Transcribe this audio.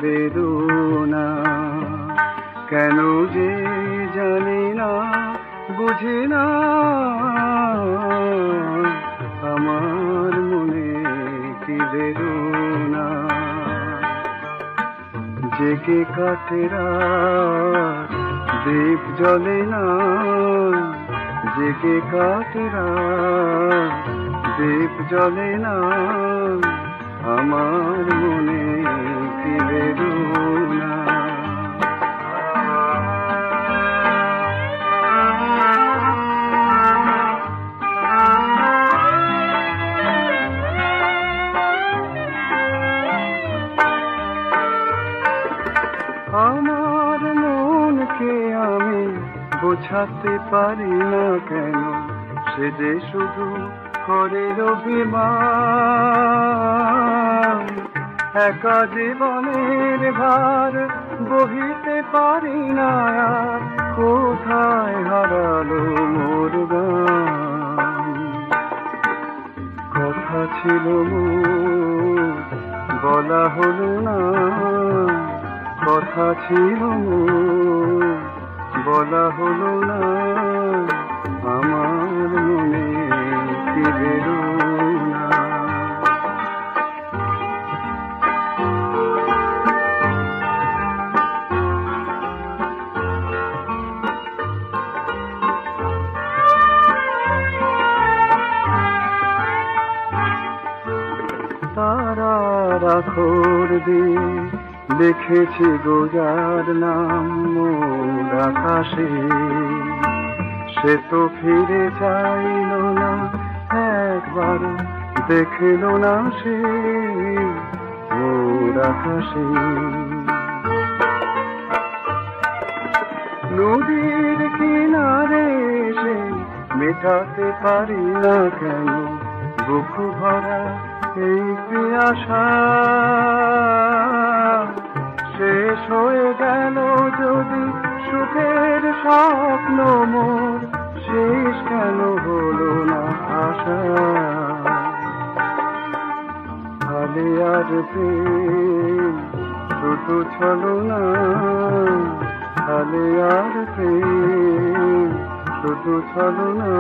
বেদনা, কেন যে জানি না, বুঝি না আমার মনে কি বেদনা। জেগে কাটে রাত, দীপ জ্বলে না, জেগে কাটে রাত, দীপ জ্বলে না, আমার মনে কি বেদনা। আমার মনকে আমি বোঝাতে পারি না কেন, সে যে শুধু করে অভিমান। একা জীবনের ভার বহিতে পারি না, কোথায় হারালো মোর গান। কথা ছিল মোর বলা হলো না, কথা ছিল মোর বলা হলো না, আমার মনে কি বেদনা। তারার আখর দিয়ে দেখেছি গোজার নাম মোর আকাশে, সে তো ফিরে চাইল না, একবার দেখল না সে মোর আকাশে। নদীর কিনারে সে মেটাতে পারি না কেন, বুক ভরা এই পিয়াসা। শেষ হয়ে গেল যদি সুখের স্বপ্ন মোর, শেষ কেন হলো না আশা। হালে আর প্রেম শুধু ছলনা, হালে আর প্রেম শুধু ছলনা।